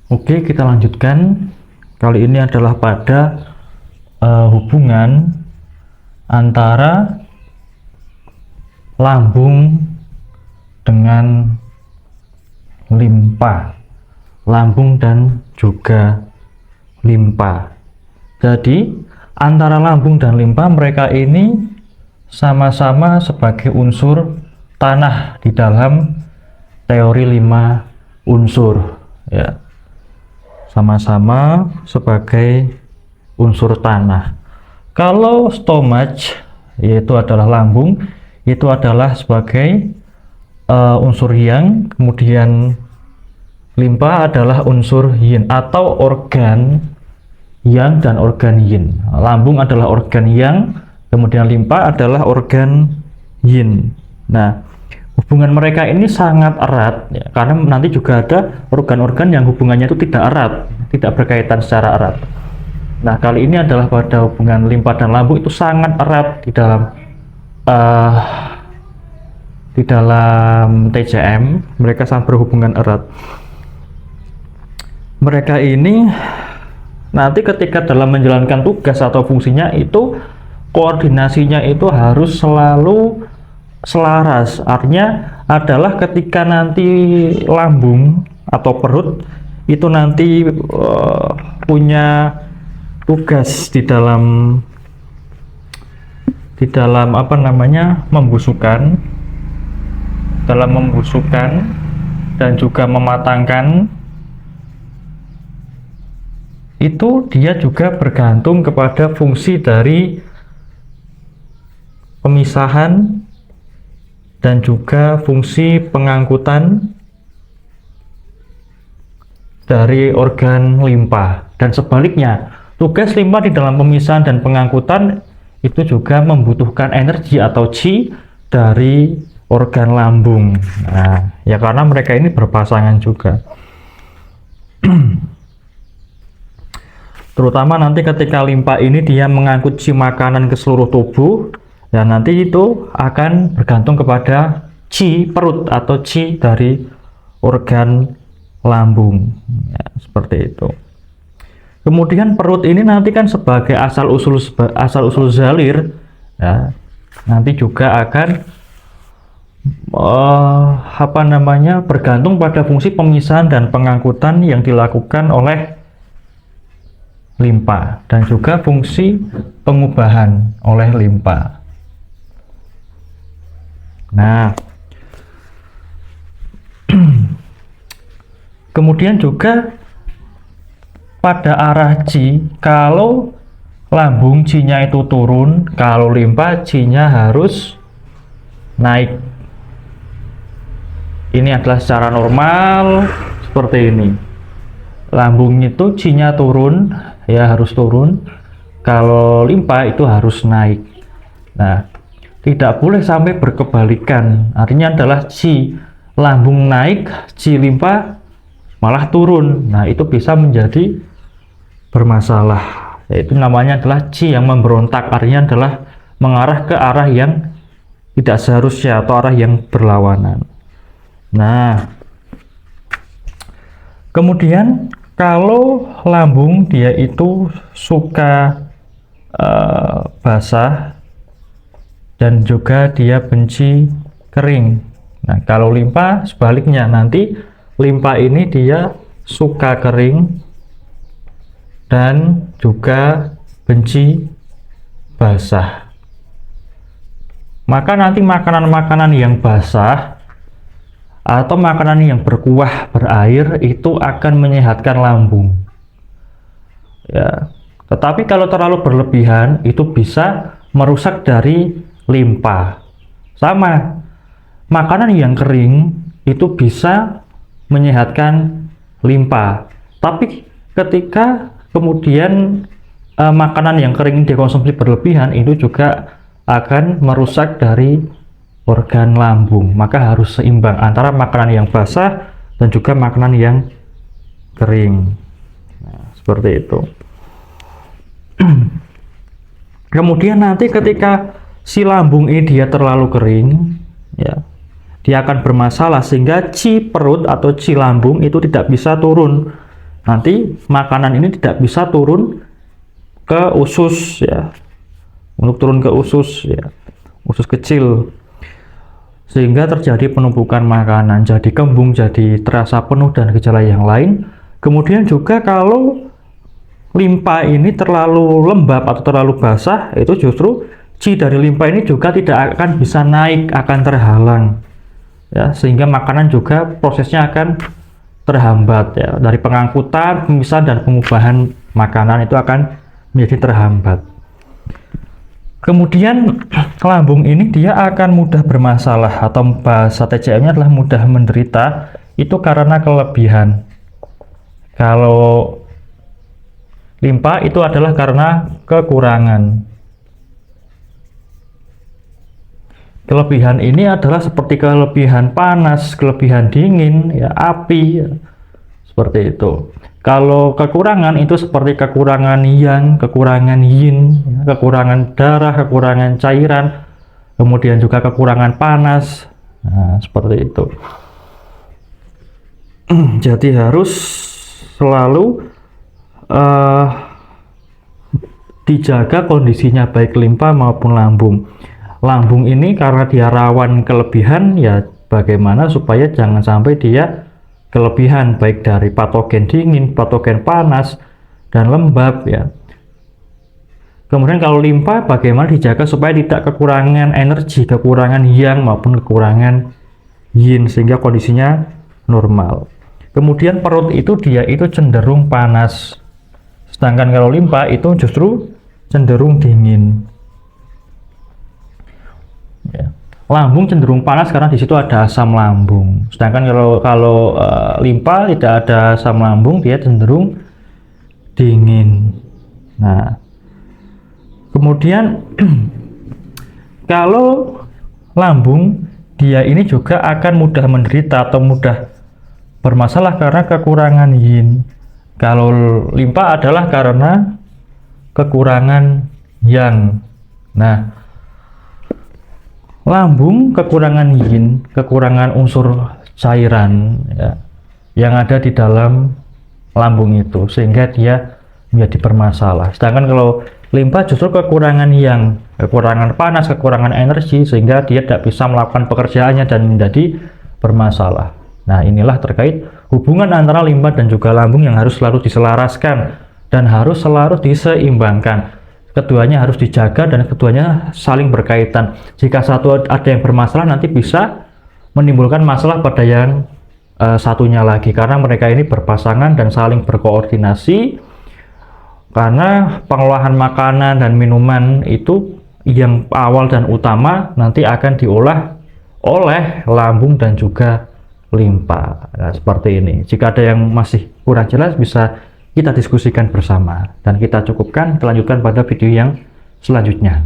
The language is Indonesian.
Oke, kita lanjutkan. Kali ini adalah pada hubungan antara lambung dengan limpa, lambung dan juga limpa. Jadi antara lambung dan limpa, mereka ini sama-sama sebagai unsur tanah di dalam teori 5 unsur, ya, sama-sama sebagai unsur tanah. Kalau stomach, yaitu adalah lambung, itu adalah sebagai unsur yang, kemudian limpa adalah unsur yin atau organ yang dan organ yin. Lambung adalah organ yang, kemudian limpa adalah organ yin. Nah, hubungan mereka ini sangat erat, ya, karena nanti juga ada organ-organ yang hubungannya itu tidak erat, tidak berkaitan secara erat. Nah, kali ini adalah pada hubungan limpa dan lambung itu sangat erat di dalam TCM, mereka sangat berhubungan erat. Mereka ini nanti ketika dalam menjalankan tugas atau fungsinya itu koordinasinya itu harus selalu selaras. Artinya adalah ketika nanti lambung atau perut itu nanti punya tugas di dalam membusukkan dan juga mematangkan, itu dia juga bergantung kepada fungsi dari pemisahan dan juga fungsi pengangkutan dari organ limpa. Dan sebaliknya, tugas limpa di dalam pemisahan dan pengangkutan itu juga membutuhkan energi atau qi dari organ lambung. Nah, ya karena mereka ini berpasangan juga. Terutama nanti ketika limpa ini dia mengangkut qi makanan ke seluruh tubuh, dan nanti itu akan bergantung kepada qi perut atau qi dari organ lambung, ya, seperti itu. Kemudian perut ini nanti kan sebagai asal usul zalir, ya, nanti juga akan bergantung pada fungsi pemisahan dan pengangkutan yang dilakukan oleh limpa dan juga fungsi pengubahan oleh limpa. Nah, kemudian juga pada arah qi, kalau lambung qi-nya itu turun, kalau limpa qi-nya harus naik. Ini adalah secara normal seperti ini. Lambung itu qi-nya turun, ya harus turun. Kalau limpa itu harus naik. Nah, tidak boleh sampai berkebalikan. Artinya adalah qi lambung naik, qi limpa malah turun. Nah, itu bisa menjadi bermasalah. Yaitu namanya adalah qi yang memberontak. Artinya adalah mengarah ke arah yang tidak seharusnya atau arah yang berlawanan. Nah, kemudian kalau lambung dia itu suka basah dan juga dia benci kering. Nah, kalau limpa sebaliknya, nanti limpa ini dia suka kering dan juga benci basah. Maka nanti makanan-makanan yang basah atau makanan yang berkuah berair itu akan menyehatkan lambung, ya. Tetapi kalau terlalu berlebihan itu bisa merusak dari limpa. Sama, makanan yang kering itu bisa menyehatkan limpa. Tapi ketika kemudian makanan yang kering dikonsumsi berlebihan, itu juga akan merusak dari organ lambung. Maka harus seimbang antara makanan yang basah dan juga makanan yang kering. Nah, seperti itu. Kemudian nanti ketika si lambung ini dia terlalu kering, ya, dia akan bermasalah sehingga qi perut atau qi lambung itu tidak bisa turun nanti makanan ini tidak bisa turun ke usus ya. Untuk turun ke usus ya, usus kecil, sehingga terjadi penumpukan makanan, jadi kembung, jadi terasa penuh dan gejala yang lain. Kemudian juga kalau limpa ini terlalu lembab atau terlalu basah, itu justru qi dari limpa ini juga tidak akan bisa naik, akan terhalang ya, sehingga makanan juga prosesnya akan terhambat ya, dari pengangkutan, pemisahan dan pengubahan makanan itu akan menjadi terhambat. Kemudian lambung ini dia akan mudah bermasalah, atau bahasa TCM-nya adalah mudah menderita, itu karena kelebihan. Kalau limpa itu adalah karena kekurangan. Kelebihan ini adalah seperti kelebihan panas, kelebihan dingin, ya, api, ya, seperti itu. Kalau kekurangan itu seperti kekurangan yang, kekurangan yin, ya, kekurangan darah, kekurangan cairan, kemudian juga kekurangan panas. Nah, seperti itu. Jadi harus selalu dijaga kondisinya baik limpa maupun lambung. Lambung ini karena dia rawan kelebihan, ya bagaimana supaya jangan sampai dia kelebihan baik dari patogen dingin, patogen panas, dan lembab ya. Kemudian kalau limpa bagaimana dijaga supaya tidak kekurangan energi, kekurangan yang maupun kekurangan yin, sehingga kondisinya normal. Kemudian perut itu dia itu cenderung panas, sedangkan kalau limpa itu justru cenderung dingin ya. Lambung cenderung panas karena di situ ada asam lambung. Sedangkan kalau limpa tidak ada asam lambung, dia cenderung dingin. Nah, kemudian kalau lambung dia ini juga akan mudah menderita atau mudah bermasalah karena kekurangan yin. Kalau limpa adalah karena kekurangan yang. Nah, lambung kekurangan yin, kekurangan unsur cairan ya, yang ada di dalam lambung itu, sehingga dia menjadi bermasalah. Sedangkan kalau limpa justru kekurangan yang, kekurangan panas, kekurangan energi, sehingga dia tidak bisa melakukan pekerjaannya dan menjadi bermasalah. Nah, inilah terkait hubungan antara limpa dan juga lambung yang harus selalu diselaraskan dan harus selalu diseimbangkan. Keduanya harus dijaga dan keduanya saling berkaitan. Jika satu ada yang bermasalah, nanti bisa menimbulkan masalah pada yang satunya lagi, karena mereka ini berpasangan dan saling berkoordinasi. Karena pengolahan makanan dan minuman itu yang awal dan utama nanti akan diolah oleh lambung dan juga limpa. Nah, seperti ini. Jika ada yang masih kurang jelas, bisa kita diskusikan bersama, dan kita cukupkan, kita lanjutkan pada video yang selanjutnya.